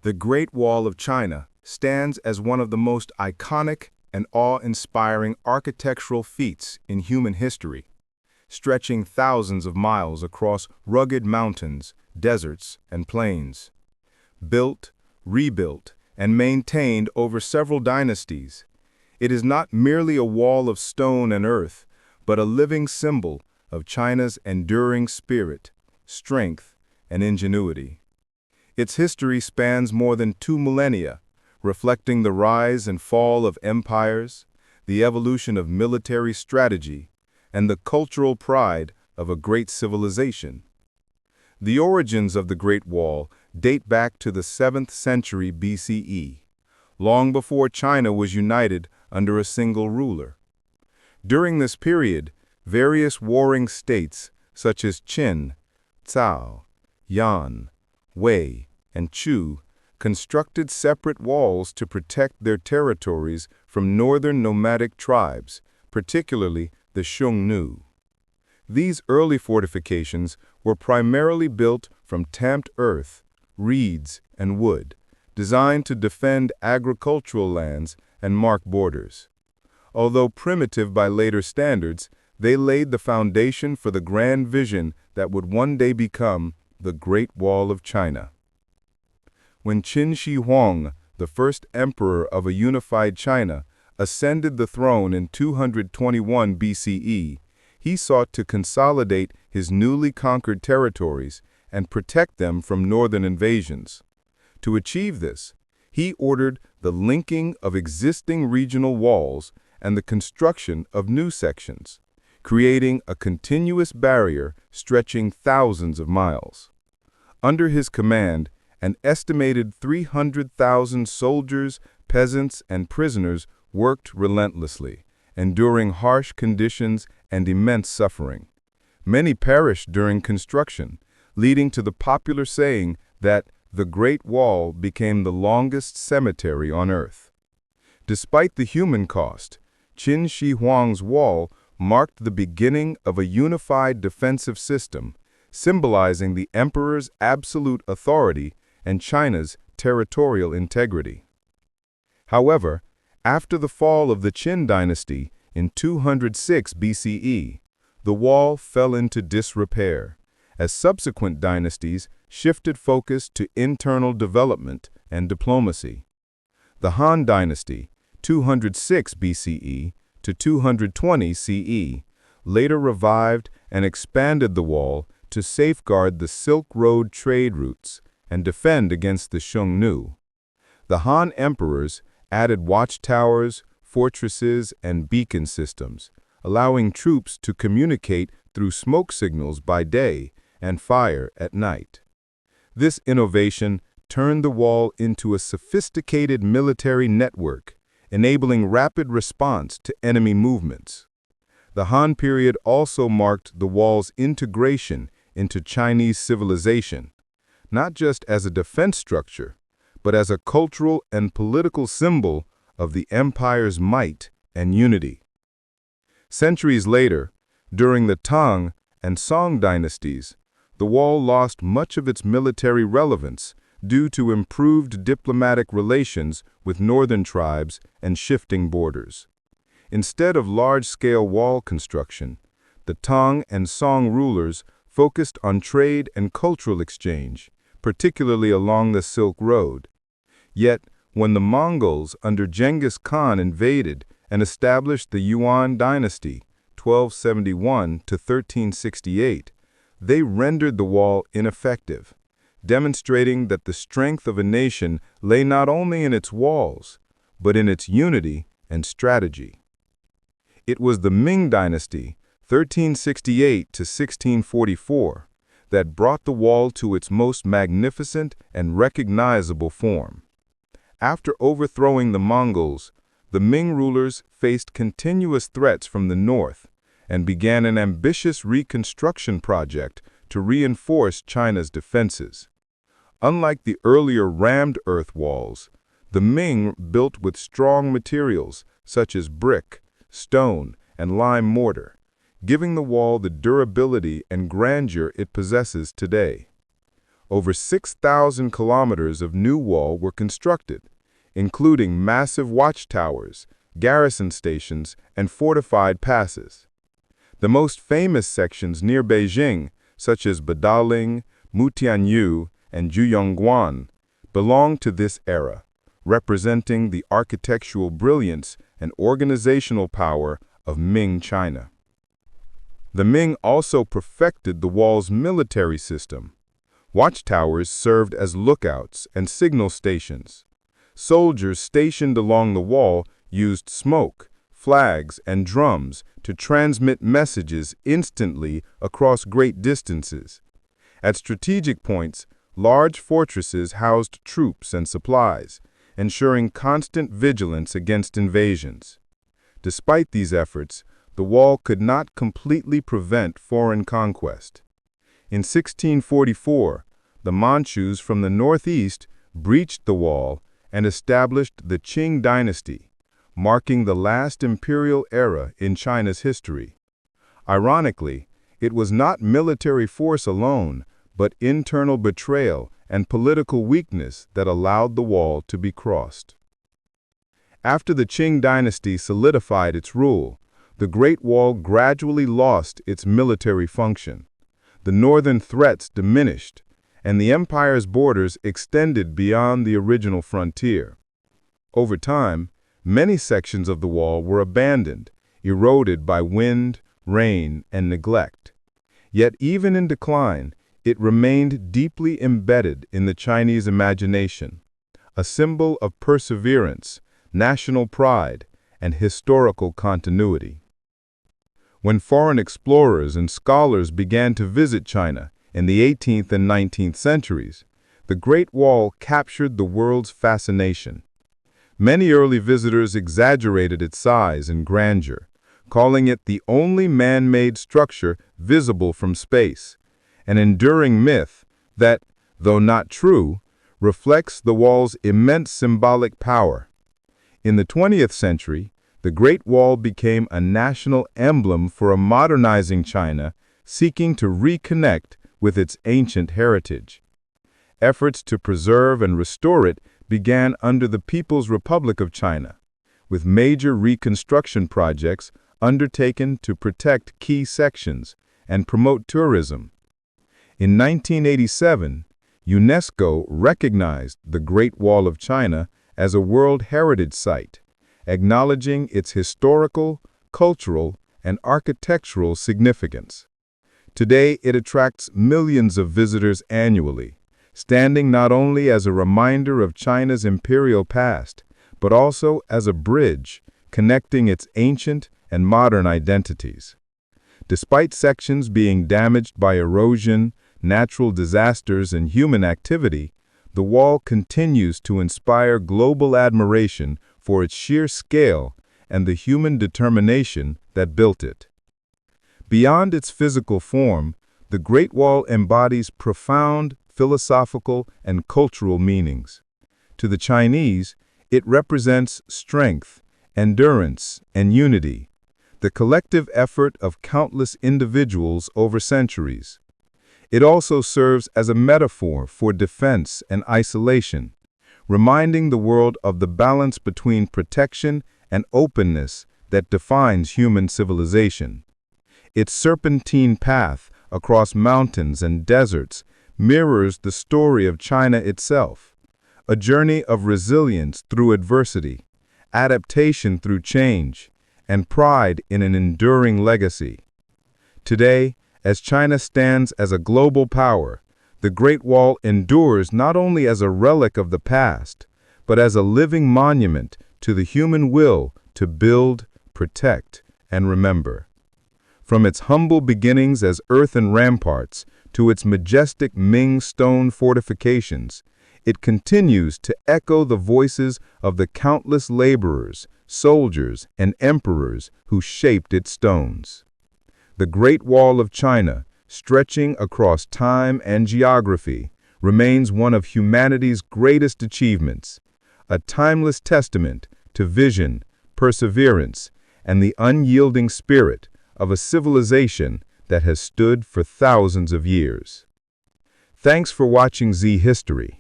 The Great Wall of China stands as one of the most iconic and awe-inspiring architectural feats in human history, stretching thousands of miles across rugged mountains, deserts, and plains. Built, rebuilt, and maintained over several dynasties, it is not merely a wall of stone and earth, but a living symbol of China's enduring spirit, strength, and ingenuity. Its history spans more than 2 millennia, reflecting the rise and fall of empires, the evolution of military strategy, and the cultural pride of a great civilization. The origins of the Great Wall date back to the 7th century BCE, long before China was united under a single ruler. During this period, various warring states such as Qin, Cao, Yan, Wei, and Chu constructed separate walls to protect their territories from northern nomadic tribes, particularly the Xiongnu. These early fortifications were primarily built from tamped earth, reeds, and wood, designed to defend agricultural lands and mark borders. Although primitive by later standards, they laid the foundation for the grand vision that would one day become the Great Wall of China. When Qin Shi Huang, the first emperor of a unified China, ascended the throne in 221 BCE, he sought to consolidate his newly conquered territories and protect them from northern invasions. To achieve this, he ordered the linking of existing regional walls and the construction of new sections, creating a continuous barrier stretching thousands of miles. Under his command, an estimated 300,000 soldiers, peasants, and prisoners worked relentlessly, enduring harsh conditions and immense suffering. Many perished during construction, leading to the popular saying that the Great Wall became the longest cemetery on earth. Despite the human cost, Qin Shi Huang's wall marked the beginning of a unified defensive system, symbolizing the emperor's absolute authority and China's territorial integrity. However, after the fall of the Qin dynasty in 206 BCE, the wall fell into disrepair, as subsequent dynasties shifted focus to internal development and diplomacy. The Han dynasty, 206 BCE to 220 CE, later revived and expanded the wall to safeguard the Silk Road trade routes and defend against the Xiongnu. The Han emperors added watchtowers, fortresses, and beacon systems, allowing troops to communicate through smoke signals by day and fire at night. This innovation turned the wall into a sophisticated military network, enabling rapid response to enemy movements. The Han period also marked the wall's integration into Chinese civilization, not just as a defense structure, but as a cultural and political symbol of the empire's might and unity. Centuries later, during the Tang and Song dynasties, the wall lost much of its military relevance due to improved diplomatic relations with northern tribes and shifting borders. Instead of large-scale wall construction, the Tang and Song rulers focused on trade and cultural exchange, particularly along the Silk Road. Yet, when the Mongols under Genghis Khan invaded and established the Yuan dynasty, 1271 to 1368, they rendered the wall ineffective, demonstrating that the strength of a nation lay not only in its walls, but in its unity and strategy. It was the Ming dynasty, 1368 to 1644, that brought the wall to its most magnificent and recognizable form. After overthrowing the Mongols, the Ming rulers faced continuous threats from the north and began an ambitious reconstruction project to reinforce China's defenses. Unlike the earlier rammed earth walls, the Ming built with strong materials such as brick, stone, and lime mortar, giving the wall the durability and grandeur it possesses today. Over 6,000 kilometers of new wall were constructed, including massive watchtowers, garrison stations, and fortified passes. The most famous sections near Beijing, such as Badaling, Mutianyu, and Juyongguan, belong to this era, representing the architectural brilliance and organizational power of Ming China. The Ming also perfected the wall's military system. Watchtowers served as lookouts and signal stations. Soldiers stationed along the wall used smoke, flags, and drums to transmit messages instantly across great distances. At strategic points, large fortresses housed troops and supplies, ensuring constant vigilance against invasions. Despite these efforts, the wall could not completely prevent foreign conquest. In 1644, the Manchus from the northeast breached the wall and established the Qing dynasty, marking the last imperial era in China's history. Ironically, it was not military force alone, but internal betrayal and political weakness that allowed the wall to be crossed. After the Qing dynasty solidified its rule, the Great Wall gradually lost its military function. The northern threats diminished, and the empire's borders extended beyond the original frontier. Over time, many sections of the wall were abandoned, eroded by wind, rain, and neglect. Yet even in decline, it remained deeply embedded in the Chinese imagination, a symbol of perseverance, national pride, and historical continuity. When foreign explorers and scholars began to visit China in the 18th and 19th centuries, the Great Wall captured the world's fascination. Many early visitors exaggerated its size and grandeur, calling it the only man-made structure visible from space, an enduring myth that, though not true, reflects the wall's immense symbolic power. In the 20th century, the Great Wall became a national emblem for a modernizing China seeking to reconnect with its ancient heritage. Efforts to preserve and restore it began under the People's Republic of China, with major reconstruction projects undertaken to protect key sections and promote tourism. In 1987, UNESCO recognized the Great Wall of China as a World Heritage Site, acknowledging its historical, cultural, and architectural significance. Today, it attracts millions of visitors annually, standing not only as a reminder of China's imperial past, but also as a bridge connecting its ancient and modern identities. Despite sections being damaged by erosion, natural disasters, and human activity, the wall continues to inspire global admiration for its sheer scale and the human determination that built it. Beyond its physical form, the Great Wall embodies profound philosophical and cultural meanings. To the Chinese, it represents strength, endurance, and unity, the collective effort of countless individuals over centuries. It also serves as a metaphor for defense and isolation, reminding the world of the balance between protection and openness that defines human civilization. Its serpentine path across mountains and deserts mirrors the story of China itself, a journey of resilience through adversity, adaptation through change, and pride in an enduring legacy. Today, as China stands as a global power, the Great Wall endures not only as a relic of the past, but as a living monument to the human will to build, protect, and remember. From its humble beginnings as earthen ramparts to its majestic Ming stone fortifications, it continues to echo the voices of the countless laborers, soldiers, and emperors who shaped its stones. The Great Wall of China, stretching across time and geography, remains one of humanity's greatest achievements, a timeless testament to vision, perseverance, and the unyielding spirit of a civilization that has stood for thousands of years. Thanks for watching Z History.